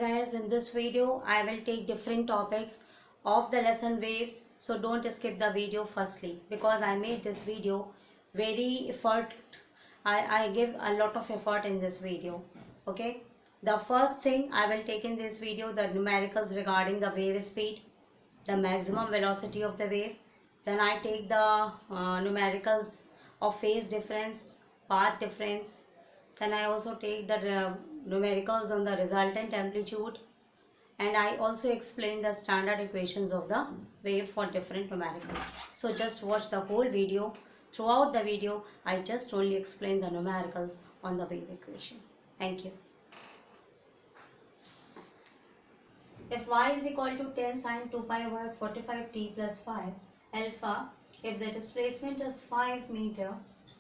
guys, in this video I will take different topics of the lesson waves, so don't skip the video firstly because I made this video very effort. I give a lot of effort in this video. Okay, the first thing I will take in this video the numericals regarding the wave speed, the maximum velocity of the wave. Then I take the numericals of phase difference, path difference. Then I also take the numericals on the resultant amplitude, and I also explain the standard equations of the wave for different numericals. So just watch the whole video. Throughout the video I just only explain the numericals on the wave equation. Thank you. If y is equal to 10 sine 2 pi over 45t plus 5 alpha, if the displacement is 5 meter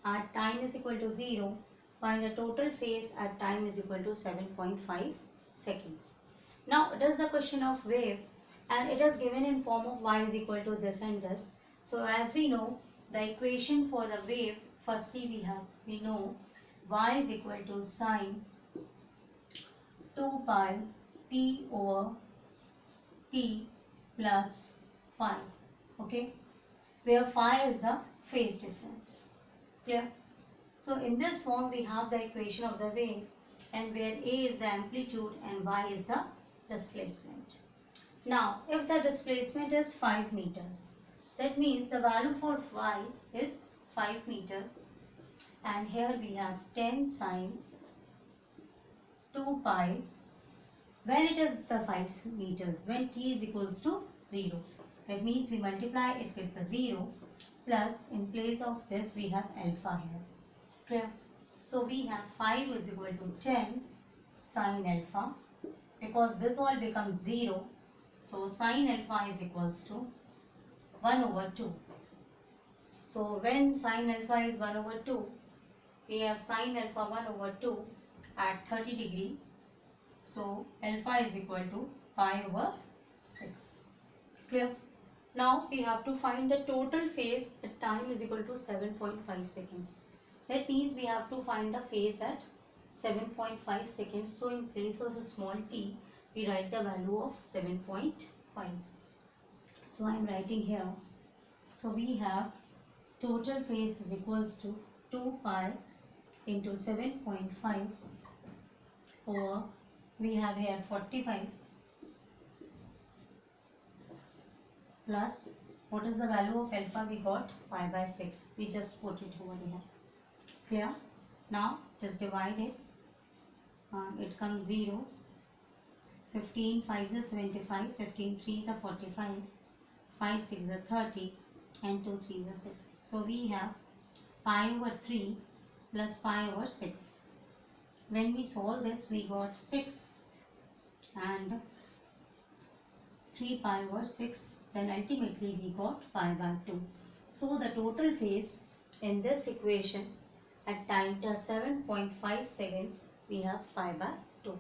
at time is equal to 0, find the total phase at time is equal to 7.5 seconds. Now it is the question of wave and it is given in form of y is equal to this and this. So as we know the equation for the wave, firstly we know y is equal to sine 2 pi t over t plus phi, okay, where phi is the phase difference. Clear? So in this form we have the equation of the wave, and where a is the amplitude and y is the displacement. Now if the displacement is 5 meters, that means the value for y is 5 meters, and here we have 10 sine 2 pi when it is the 5 meters, when t is equals to 0. That means we multiply it with the 0 plus in place of this we have alpha here. Clear? So we have 5 is equal to 10 sine alpha, because this all becomes 0. So sine alpha is equals to 1 over 2. So when sine alpha is 1 over 2, we have sine alpha 1 over 2 at 30 degree. So alpha is equal to pi over 6. Clear? Now we have to find the total phase at time is equal to 7.5 seconds. That means we have to find the phase at 7.5 seconds. So in place of a small t, we write the value of 7.5. So I am writing here. So we have total phase is equals to 2 pi into 7.5 over, we have here 45 plus, what is the value of alpha we got? Pi by 6. We just put it over here. Clear? Now just divide it. It comes 0. 15 5 is 75, 15 3 is 45, 5 6 is 30, and 2 3 is 6. So we have pi over 3 plus pi over 6. When we solve this, we got 6 and 3 pi over 6. Then ultimately we got pi by 2. So the total phase in this equation at time 7.5 seconds, we have pi by 2.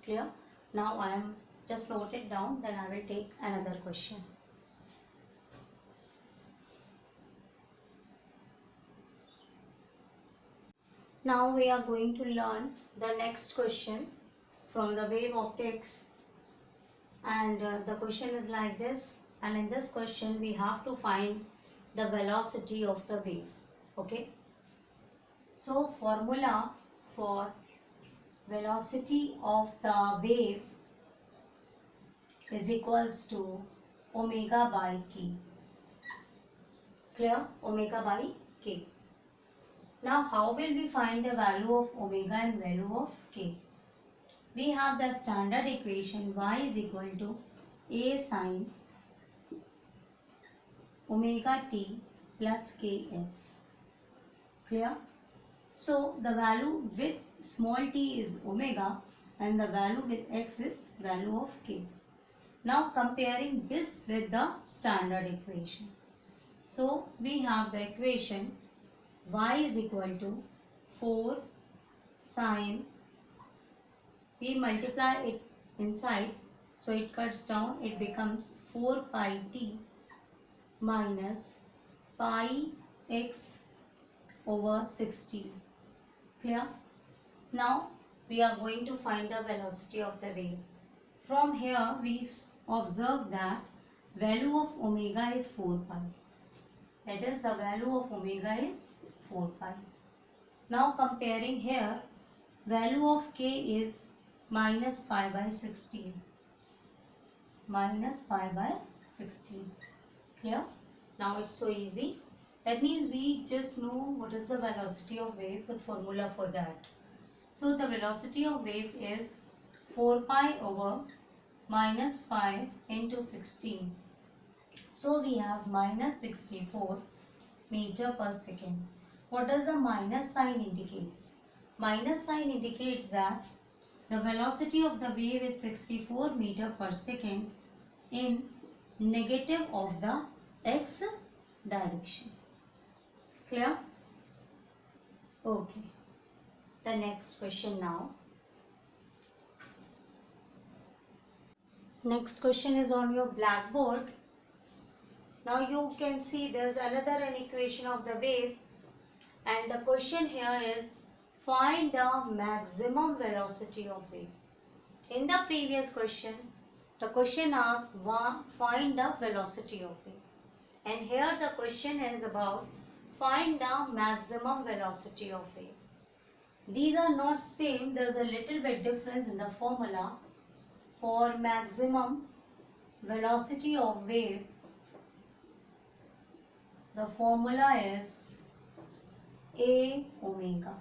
Clear? Now I am just note it down, then I will take another question. Now we are going to learn the next question from the wave optics, and the question is like this, and in this question we have to find the velocity of the wave. Okay, so formula for velocity of the wave is equals to omega by k. Clear? Omega by k. Now how will we find the value of omega and value of k? We have the standard equation y is equal to a sine omega t plus kx. Clear? So the value with small t is omega and the value with x is value of k. Now comparing this with the standard equation. So we have the equation y is equal to 4 sine, we multiply it inside, so it cuts down, it becomes 4 pi t minus pi x over 60. Clear? Now we are going to find the velocity of the wave. From here we observe that value of omega is 4 pi. That is, the value of omega is 4 pi. Now comparing here, value of k is minus pi by 16. Minus pi by 16. Clear? Now it's so easy. That means we just know what is the velocity of wave, the formula for that. So the velocity of wave is 4 pi over minus pi into 16. So we have minus 64 meter per second. What does the minus sign indicates? Minus sign indicates that the velocity of the wave is 64 meter per second in negative of the x direction. Clear? Okay. The next question now. Next question is on your blackboard. Now you can see there's an equation of the wave, and the question here is find the maximum velocity of wave. In the previous question, the question asked find the velocity of wave, and here the question is about find the maximum velocity of wave. These are not same, there's a little bit difference in the formula. For maximum velocity of wave, the formula is A omega.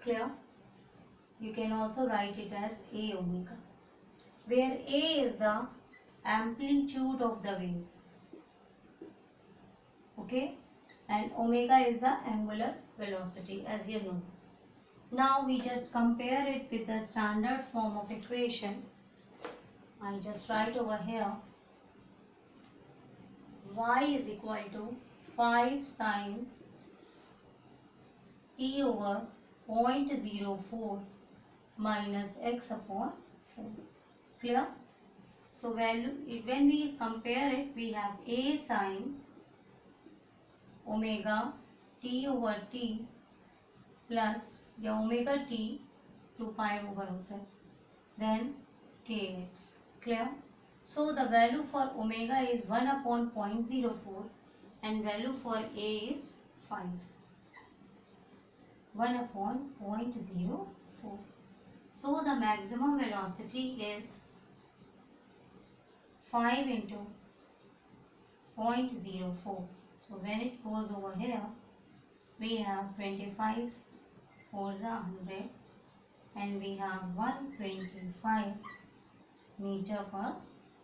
Clear? You can also write it as A omega, where A is the amplitude of the wave, okay, and omega is the angular velocity, as you know. Now we just compare it with the standard form of equation. I just write over here y is equal to 5 sine t over 0.04 minus x upon 4. Clear? So value, when we compare it, we have a sine omega t over t plus या omega t 2 pi over होता है, then kx. Clear? So the value for omega is 1 upon 0.04 and value for a is 5. 1 upon 0.04. So the maximum velocity is 5 into 0.04. So when it goes over here, we have 25 4 is 100 and we have 125 meter per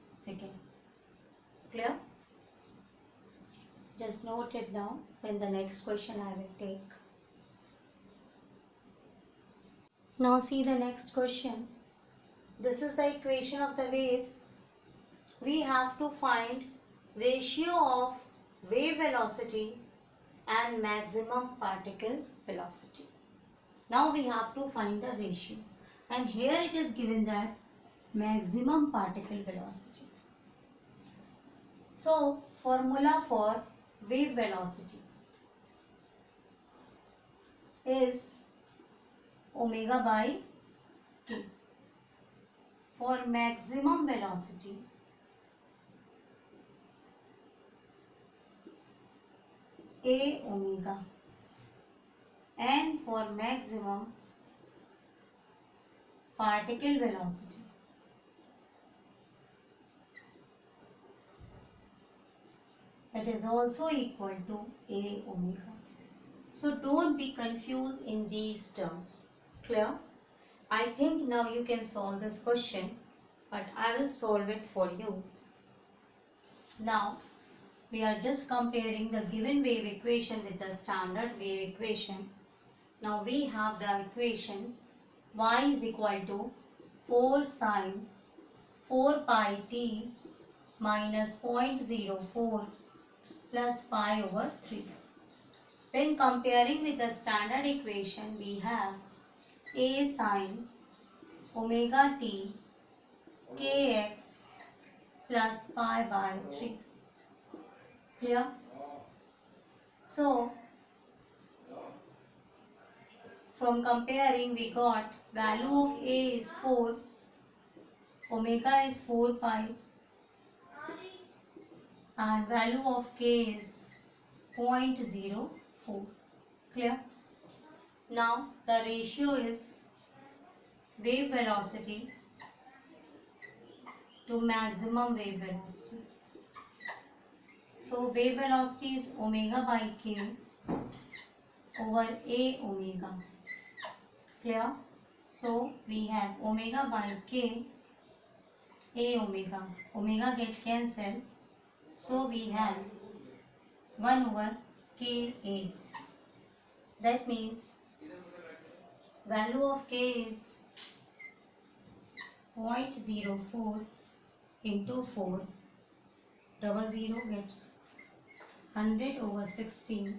second. Clear? Just note it down. Then the next question I will take. Now see the next question. This is the equation of the wave. We have to find ratio of wave velocity and maximum particle velocity. Now we have to find the ratio, and here it is given that maximum particle velocity. So formula for wave velocity is omega by k. For maximum velocity, a omega, and for maximum particle velocity, it is also equal to a omega. So don't be confused in these terms. Clear? I think now you can solve this question, but I will solve it for you. Now we are just comparing the given wave equation with the standard wave equation. Now we have the equation y is equal to 4 sine 4 pi t minus 0.04 plus pi over 3. When comparing with the standard equation, we have a sine omega t kx plus pi by 3. Clear? So from comparing, we got value of a is 4, omega is 4 pi and value of k is 0.04. Clear? Now the ratio is wave velocity to maximum wave velocity. So wave velocity is omega by k over a omega. Clear? So we have omega by k, a omega. Omega get cancelled. So we have 1 over ka. That means value of k is 0.04 into 4. 00 gets 100 over 16.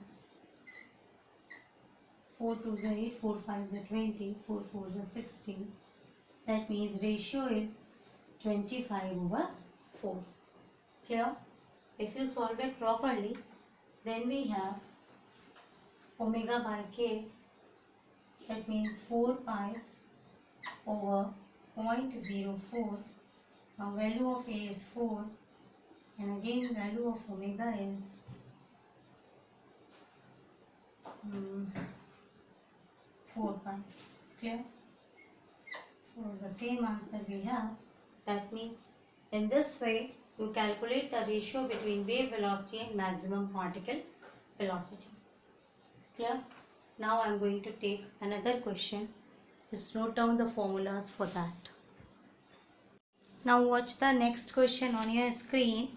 4 2 is 8, 4 5 is 20, 4 4 is 16. That means ratio is 25 over 4. Clear? If you solve it properly, then we have omega by k. That means 4 pi over 0.04. Now value of a is 4 and again value of omega is 4 pi. Clear? So the same answer we have. That means in this way you calculate the ratio between wave velocity and maximum particle velocity. Clear? Now I am going to take another question. Just note down the formulas for that. Now watch the next question on your screen.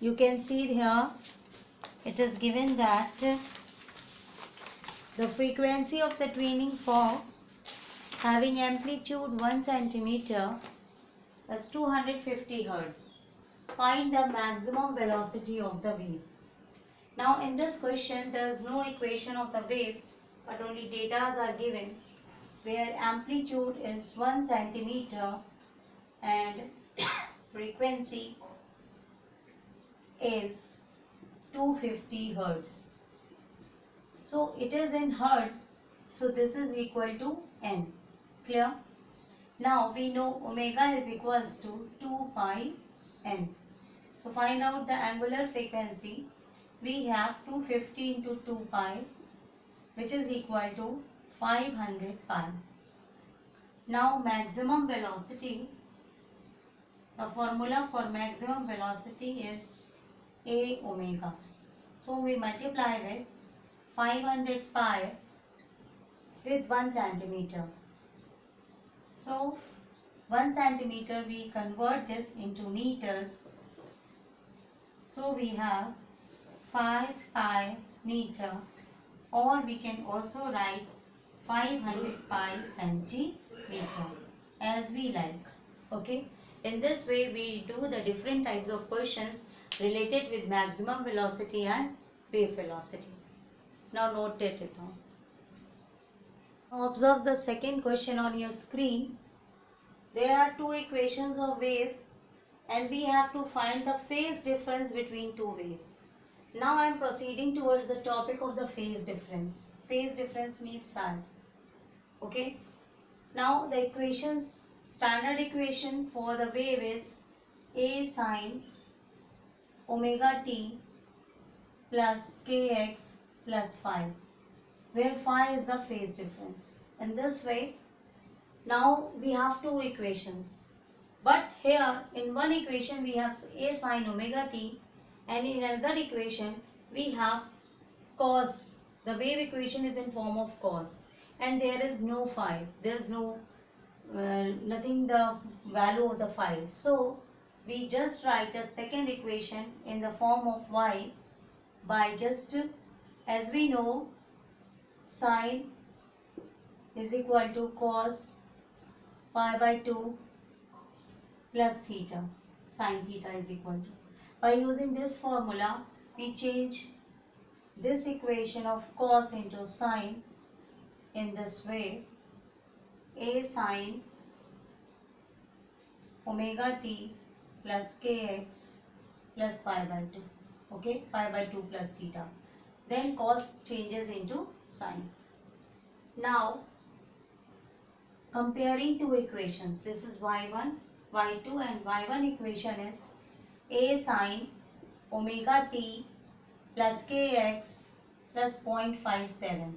You can see here it is given that the frequency of the tuning fork having amplitude 1 centimeter is 250 Hz. Find the maximum velocity of the wave. Now in this question there is no equation of the wave but only data are given where amplitude is 1 centimeter and frequency is 250 Hz. So it is in Hertz, so this is equal to n. Clear? Now we know omega is equals to 2 pi n. So find out the angular frequency. We have 250 into 2 pi, which is equal to 500 pi. Now maximum velocity, the formula for maximum velocity is a omega. So we multiply with 500 pi with 1 centimeter. So 1 centimeter we convert this into meters. So we have 5 pi meter, or we can also write 500 pi centimeter as we like. Okay. In this way we do the different types of questions related with maximum velocity and wave velocity. Now note it down. Now observe the second question on your screen. There are two equations of wave and we have to find the phase difference between two waves. Now I am proceeding towards the topic of the phase difference. Phase difference means psi. Okay. Now the equations, standard equation for the wave is A sine omega t plus kx plus phi, where phi is the phase difference. In this way, now we have two equations. But here in one equation we have A sine omega t and in another equation we have cos. The wave equation is in form of cos and there is no phi. There is no nothing the value of the phi. So we just write the second equation in the form of y by just, as we know, sine is equal to cos pi by 2 plus theta. Sine theta is equal to. By using this formula, we change this equation of cos into sine in this way. A sine omega t plus kx plus pi by 2. Okay, pi by 2 plus theta. Then cos changes into sine. Now, comparing two equations. This is y1 y2 and y1 equation is a sine omega t plus kx plus 0.57.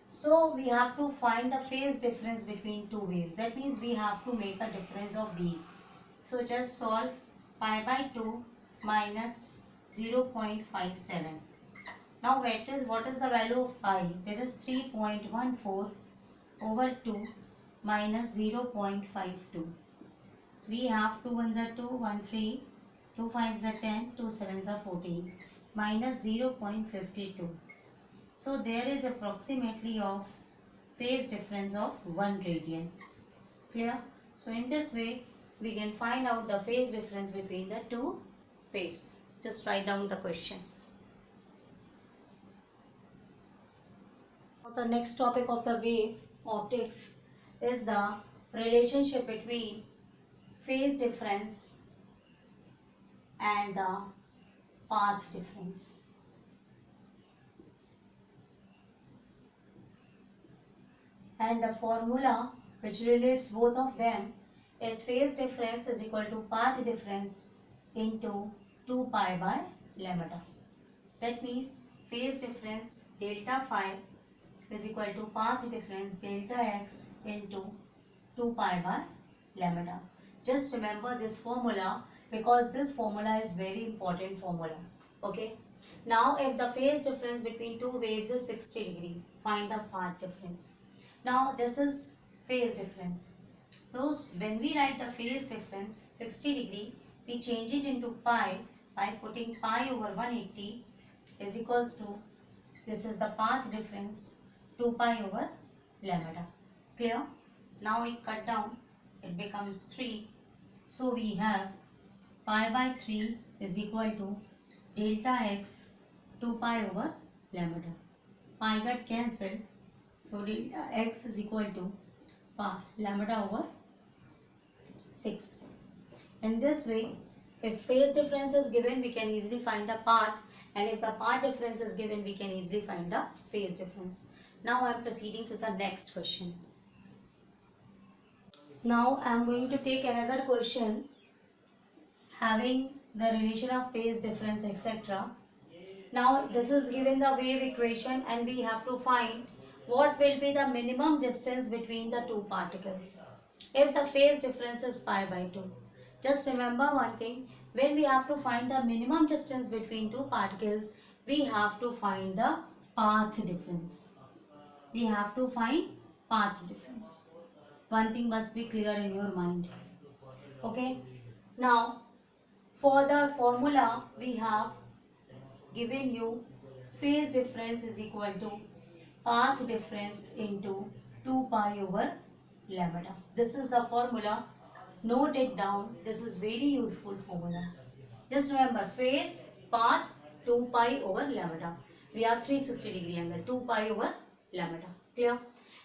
So we have to find the phase difference between two waves. That means we have to make a difference of these. So just solve pi by 2 minus 0.57. Now what is the value of pi? That is 3.14 over 2 minus 0.52. We have 2 ones are 2, 1 3, 2 5s are 10, 2 7s are 14, minus 0.52. So there is approximately of phase difference of 1 radian. Clear? So in this way we can find out the phase difference between the two waves. Just write down the question. The next topic of the wave optics is the relationship between phase difference and the path difference. And the formula which relates both of them is phase difference is equal to path difference into 2 pi by lambda. That means phase difference delta phi is equal to path difference delta x into 2 pi by lambda. Just remember this formula because this formula is very important formula. Okay. Now if the phase difference between two waves is 60 degree, find the path difference. Now this is phase difference. So when we write the phase difference 60 degree, we change it into pi by putting pi over 180 is equals to, this is the path difference, 2 pi over lambda. Clear? Now it cut down, it becomes 3. So we have pi by 3 is equal to delta x 2 pi over lambda. Pi got cancelled. So delta x is equal to pi lambda over 6. In this way, if phase difference is given, we can easily find the path, and if the path difference is given, we can easily find the phase difference. Now I am proceeding to the next question. Now I am going to take another question having the relation of phase difference, etc. Now this is given the wave equation and we have to find what will be the minimum distance between the two particles if the phase difference is pi by 2. Just remember one thing, when we have to find the minimum distance between two particles, we have to find the path difference. We have to find path difference. One thing must be clear in your mind. Okay. Now for the formula we have given you phase difference is equal to path difference into 2 pi over lambda. This is the formula. Note it down. This is very useful formula. Just remember phase, path, 2 pi over lambda. We have 360 degree angle, 2 pi over lambda. Clear?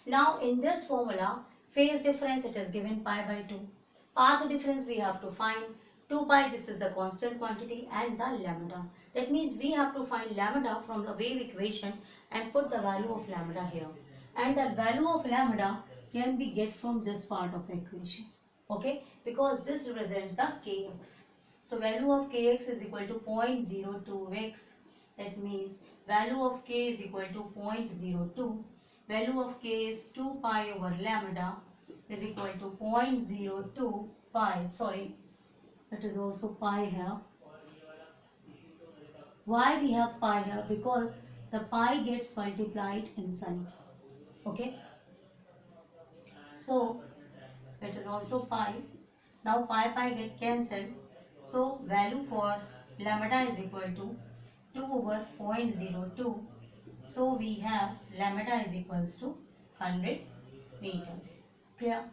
Now in this formula, phase difference it is given pi by 2. Path difference we have to find 2 pi, this is the constant quantity, and the lambda. That means we have to find lambda from the wave equation and put the value of lambda here. And the value of lambda can be get from this part of the equation. Okay, because this represents the kx. So value of kx is equal to 0.02x. That means value of k is equal to 0.02. Value of k is 2 pi over lambda is equal to 0.02 pi. Sorry, it is also pi here. Why we have pi here? Because the pi gets multiplied inside. Okay. So it is also pi. Now pi get cancelled. So value for lambda is equal to 2 over 0.02. So we have lambda is equals to 100 meters. Clear?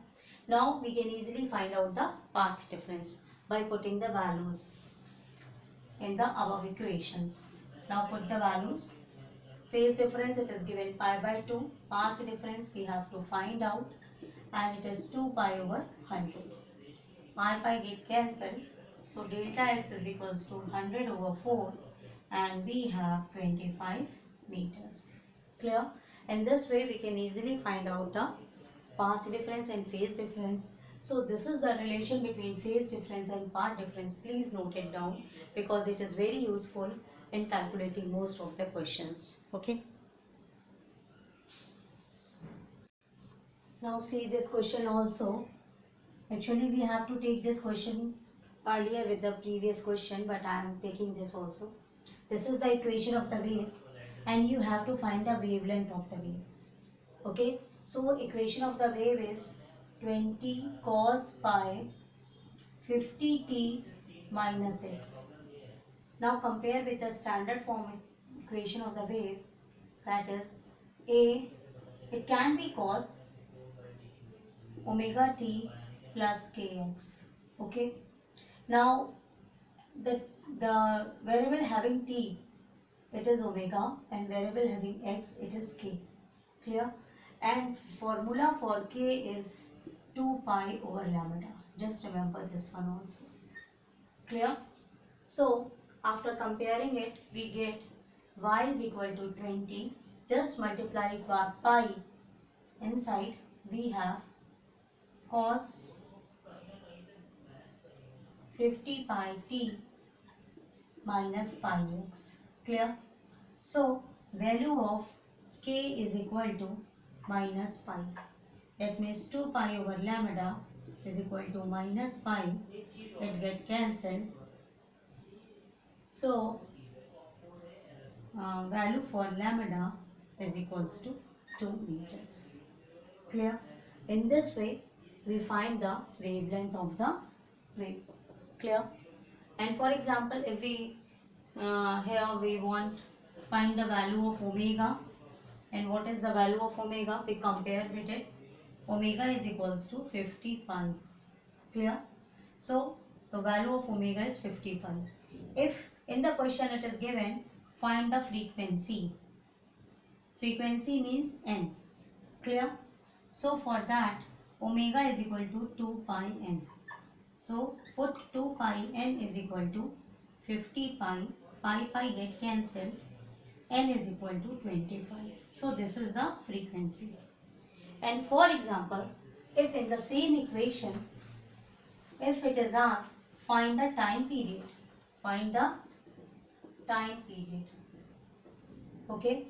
Now we can easily find out the path difference by putting the values in the above equations. Now put the values. Phase difference it is given pi by 2. Path difference we have to find out, and it is 2 pi over 100. Pi get cancelled. So delta x is equals to 100 over 4 and we have 25 meters. Clear? In this way we can easily find out the path difference and phase difference So this is the relation between phase difference and path difference. Please note it down because it is very useful in calculating most of the questions. Okay. Now see this question also. Actually we have to take this question earlier with the previous question, but I am taking this also. This is the equation of the wave and you have to find the wavelength of the wave. Okay. So equation of the wave is 20 cos pi 50t minus x. Now compare with the standard form equation of the wave, that is a, it can be cos omega t plus kx. Okay. Now the variable having t, it is omega, and variable having x, it is k. Clear? And formula for k is 2 pi over lambda. Just remember this one also. Clear? So after comparing it, we get y is equal to 20. Just multiply it by pi. Inside we have cos 50 pi t minus pi x. Clear? So value of k is equal to minus pi. That means 2 pi over lambda is equal to minus pi. It get cancelled. So value for lambda is equals to 2 meters. Clear? In this way we find the wavelength of the wave. Clear? And for example, if we here we want find the value of omega, and what is the value of omega? We compare with it. Omega is equals to 50 pi. Clear? So the value of omega is 55. If in the question it is given, find the frequency. Frequency means n. Clear? So for that, omega is equal to 2 pi n. So put 2 pi n is equal to 50 pi. Pi get cancelled. N is equal to 25. So this is the frequency. And for example, if in the same equation, if it is asked, find the time period. Find the time period. Okay.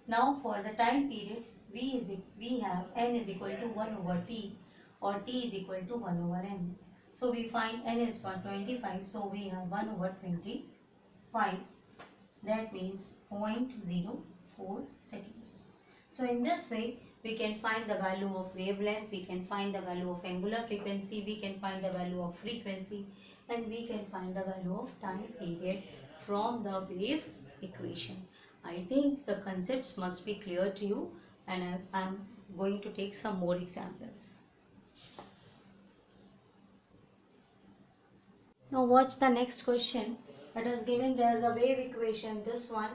Now for the time period, we have n is equal to 1 over t, or t is equal to 1 over n. So we find n is 125. So we have 1 over 25. That means 0.04 seconds. So in this way, we can find the value of wavelength, we can find the value of angular frequency, we can find the value of frequency, and we can find the value of time period from the wave equation. I think the concepts must be clear to you, and I am going to take some more examples. Now watch the next question. It is given there is a wave equation, this one,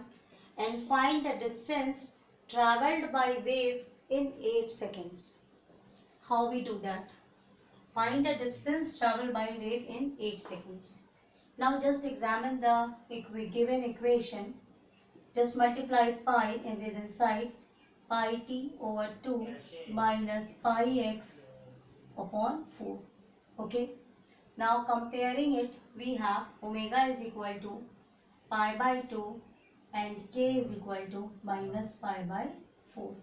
and find the distance travelled by wave in 8 seconds. How we do that? Find the distance travelled by wave in 8 seconds. Now just examine the given equation. Just multiply pi and with inside pi t over 2 minus pi x upon 4. Okay. Now comparing it, we have omega is equal to pi by 2 and k is equal to minus pi by 4.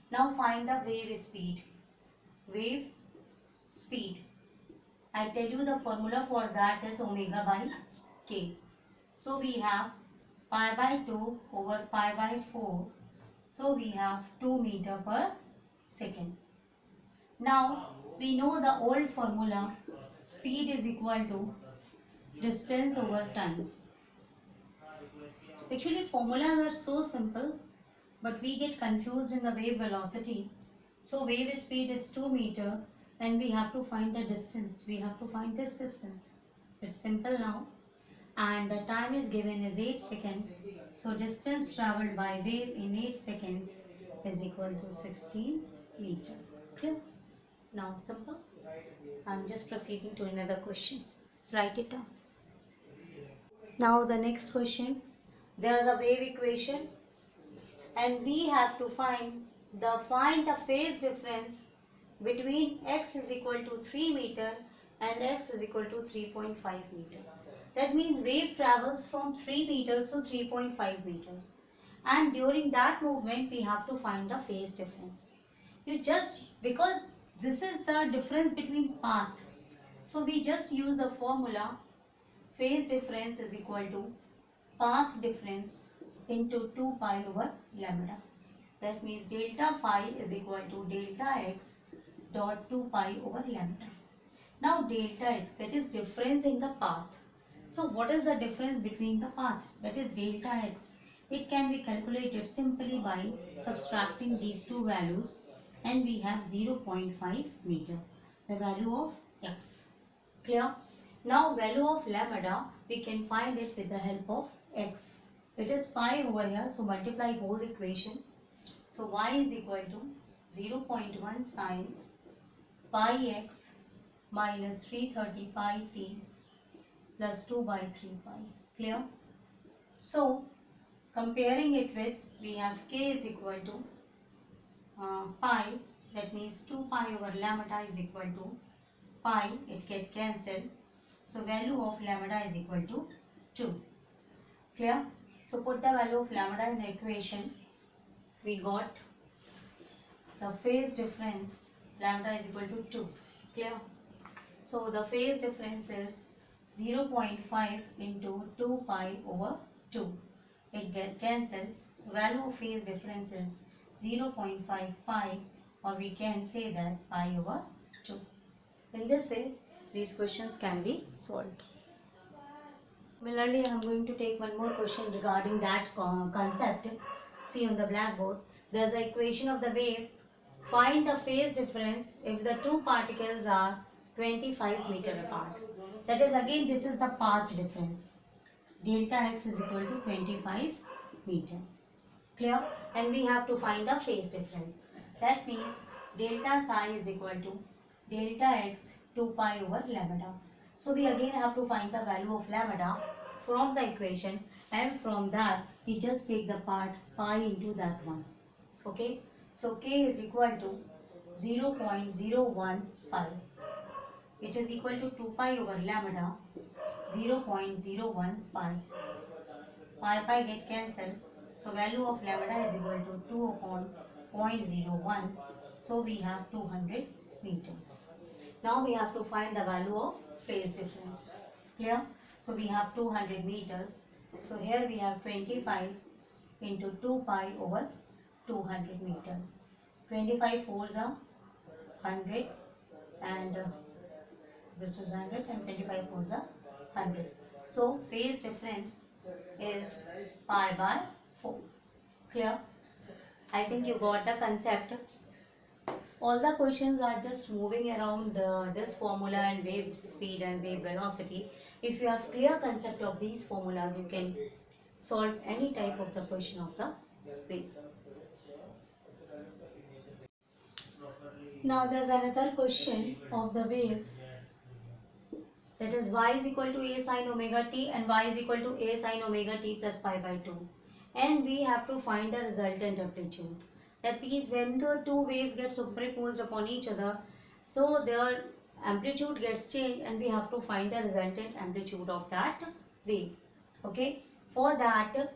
Now find the wave speed. Wave speed. I tell you the formula for that is omega by k. So we have pi by 2 over pi by 4. So we have 2 meter per second. Now we know the old formula, speed is equal to distance over time. Actually formulas are so simple, but we get confused in the wave velocity. So wave speed is 2 meter and we have to find the distance. We have to find this distance. It's simple now. And the time is given as 8 seconds. So distance travelled by wave in 8 seconds is equal to 16 meter. Clear? Now simple. I'm just proceeding to another question. Write it down. Now the next question. There is a wave equation and we have to find the phase difference between x is equal to 3 meter and x is equal to 3.5 meter. That means wave travels from 3 meters to 3.5 meters. And during that movement, we have to find the phase difference. Because this is the difference between path. So we just use the formula phase difference is equal to path difference into 2 pi over lambda. That means delta phi is equal to delta x dot 2 pi over lambda. Now delta x, that is difference in the path. So what is the difference between the path? That is delta x. It can be calculated simply by subtracting these two values, and we have 0.5 meter, the value of x. Clear? Now value of lambda, we can find it with the help of x. It is pi over here, so multiply whole equation. So y is equal to 0.1 sine pi x minus 330 pi t plus 2 by 3 pi. Clear? So comparing it with, we have k is equal to pi, that means 2 pi over lambda is equal to pi, it get cancelled. So value of lambda is equal to 2. Clear? So put the value of lambda in the equation. We got the phase difference, lambda is equal to 2. Clear? So the phase difference is 0.5 into 2 pi over 2. It gets cancelled. The value of phase difference is 0.5 pi, or we can say that pi over 2. In this way, these questions can be solved. Similarly, I am going to take one more question regarding that concept. See on the blackboard, there is an equation of the wave. Find the phase difference if the two particles are 25 meter apart. That is, again, this is the path difference. Delta x is equal to 25 meter. Clear? And we have to find the phase difference. That means delta psi is equal to delta x 2 pi over lambda. So we again have to find the value of lambda from the equation, and from that we just take the part pi into that one. Okay? So k is equal to 0.01 pi, which is equal to 2 pi over lambda, 0.01 pi. Pi get cancelled. So value of lambda is equal to 2 upon 0.01. So we have 200 meters. Now we have to find the value of phase difference. Clear? So we have 200 meters. So here we have 25 into 2 pi over 200 meters. 25 fours are 100, and this is 100, and 25 fours are 100. So phase difference is pi by 4. Clear? I think you got the concept. All the questions are just moving around this formula and wave speed and wave velocity. If you have clear concept of these formulas, you can solve any type of the question of the wave. Now there's another question of the waves. That is, y is equal to a sin omega t and y is equal to a sin omega t plus pi by 2. And we have to find the resultant amplitude. That means when the two waves get superimposed upon each other, so their amplitude gets changed, and we have to find the resultant amplitude of that wave. Okay? For that,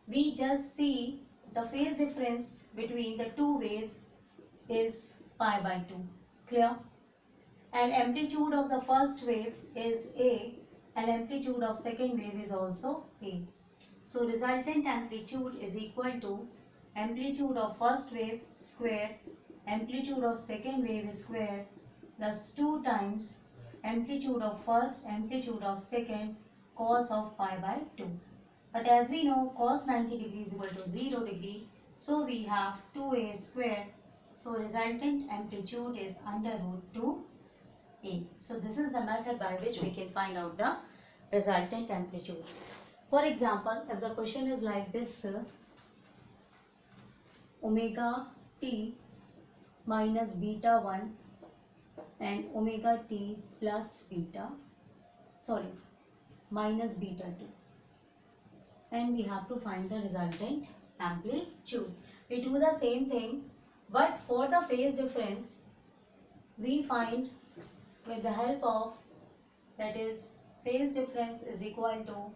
we just see the phase difference between the two waves is pi by 2. Clear? And amplitude of the first wave is a, and amplitude of second wave is also a. So resultant amplitude is equal to amplitude of first wave square, amplitude of second wave square, plus 2 times amplitude of first, amplitude of second, cos of pi by 2. But as we know, cos 90 degrees is equal to 0 degree. So we have 2a square. So resultant amplitude is under root 2a. So this is the method by which we can find out the resultant amplitude. For example, if the question is like this, omega t minus beta 1 and omega t plus minus beta 2, and we have to find the resultant amplitude. We do the same thing, but for the phase difference we find with the help of, that is, phase difference is equal to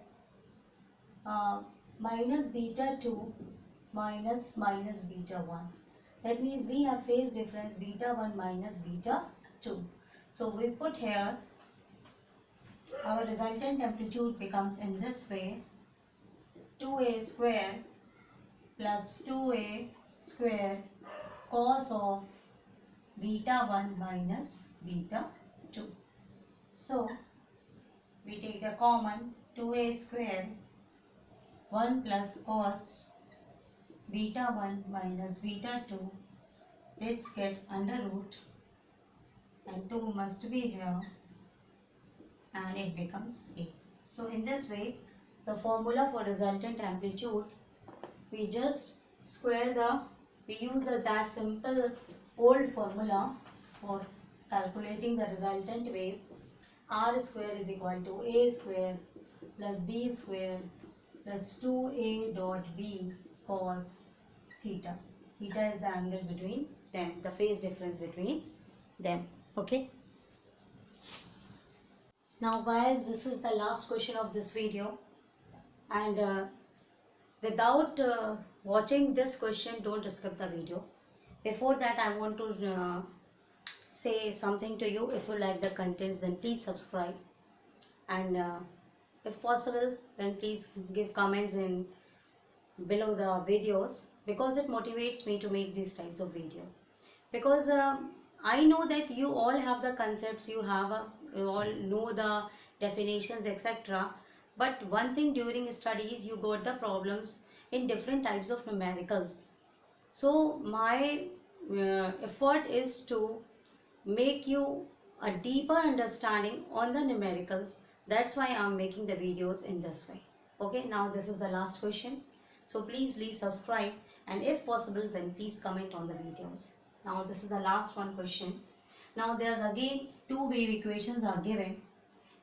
minus beta 2 minus beta 1. That means we have phase difference beta 1 minus beta 2. So we put here, our resultant amplitude becomes in this way, 2a square plus 2a square cos of beta 1 minus beta 2. So we take the common, 2a square 1 plus cos beta 1 minus beta 2, let's get under root, and 2 must be here, and it becomes a. So in this way, the formula for resultant amplitude, we just we use that simple old formula for calculating the resultant wave. R square is equal to a square plus b square plus 2a dot b cos theta. Theta is the angle between them, the phase difference between them. Okay. Now guys, this is the last question of this video, and without watching this question, don't skip the video. Before that, I want to say something to you. If you like the contents, then please subscribe, and if possible, then please give comments in below the videos, because it motivates me to make these types of video. Because I know that you all have the concepts, you all know the definitions, etc. But one thing, during studies you got the problems in different types of numericals. So my effort is to make you a deeper understanding on the numericals. That's why I'm making the videos in this way. Okay, now this is the last question. So please subscribe, and if possible, then please comment on the videos. Now this is the last one question. Now there's again two wave equations are given,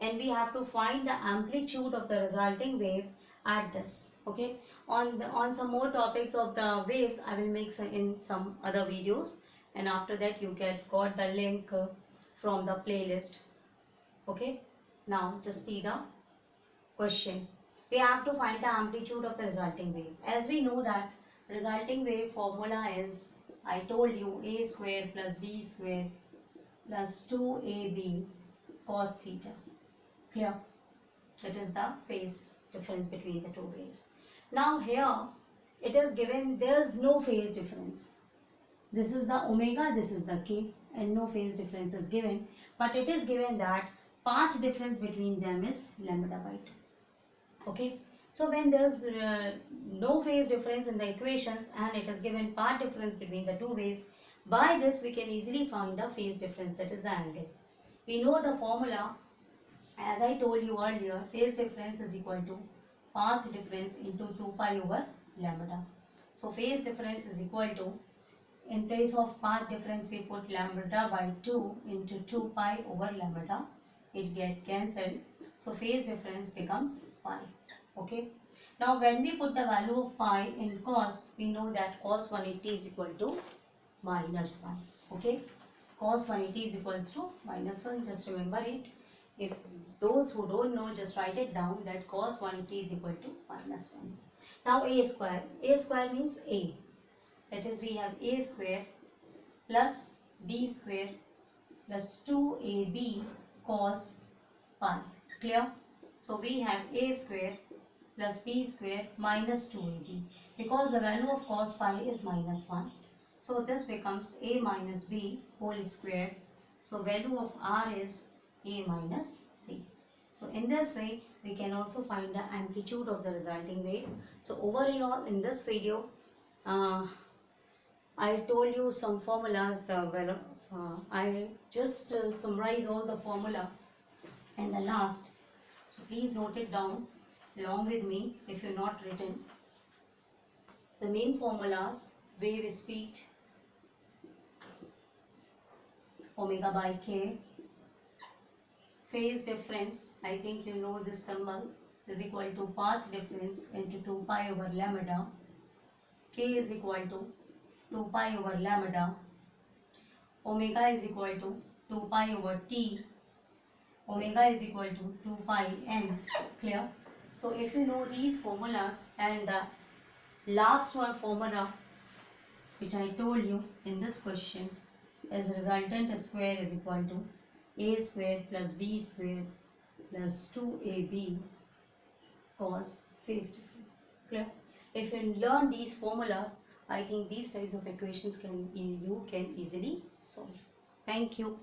and we have to find the amplitude of the resulting wave at this. Okay, on some more topics of the waves, I will make in some other videos, and after that you got the link from the playlist. Okay, now just see the question. We have to find the amplitude of the resulting wave. As we know that resulting wave formula is, I told you, a square plus b square plus 2ab cos theta. Clear? That is the phase difference between the two waves. Now here it is given there is no phase difference. This is the omega, this is the k, and no phase difference is given. But it is given that path difference between them is lambda by 2. Okay. So when there is no phase difference in the equations, and it is given path difference between the two waves, by this we can easily find the phase difference, that is the angle. We know the formula, as I told you earlier, phase difference is equal to path difference into 2 pi over lambda. So phase difference is equal to, in place of path difference we put lambda by 2 into 2 pi over lambda. It get cancelled. So phase difference becomes pi. Okay. Now when we put the value of pi in cos, we know that cos 180 is equal to minus 1. Okay. Cos 180 is equals to minus 1. Just remember it. If those who don't know, just write it down, that cos 180 is equal to minus 1. Now a square. A square means a. That is, we have a square plus b square plus 2ab cos pi. Clear? So we have a square plus b square minus 2ab. Because the value of cos pi is minus 1. So this becomes a minus b whole square. So value of r is a minus b. So in this way, we can also find the amplitude of the resulting wave. So overall, in this video, I told you some formulas. I just summarize all the formula in the last. So please note it down along with me if you're not written. The main formulas: wave speed, omega by k, phase difference, I think you know this symbol, is equal to path difference into 2 pi over lambda. K is equal to 2 pi over lambda. omega is equal to 2 pi over t, omega is equal to 2 pi n. Clear? So if you know these formulas and the last one formula which I told you in this question is resultant square is equal to a square plus b square plus 2ab cos phase difference. Clear? If you learn these formulas, I think these types of equations you can easily solve. Thank you.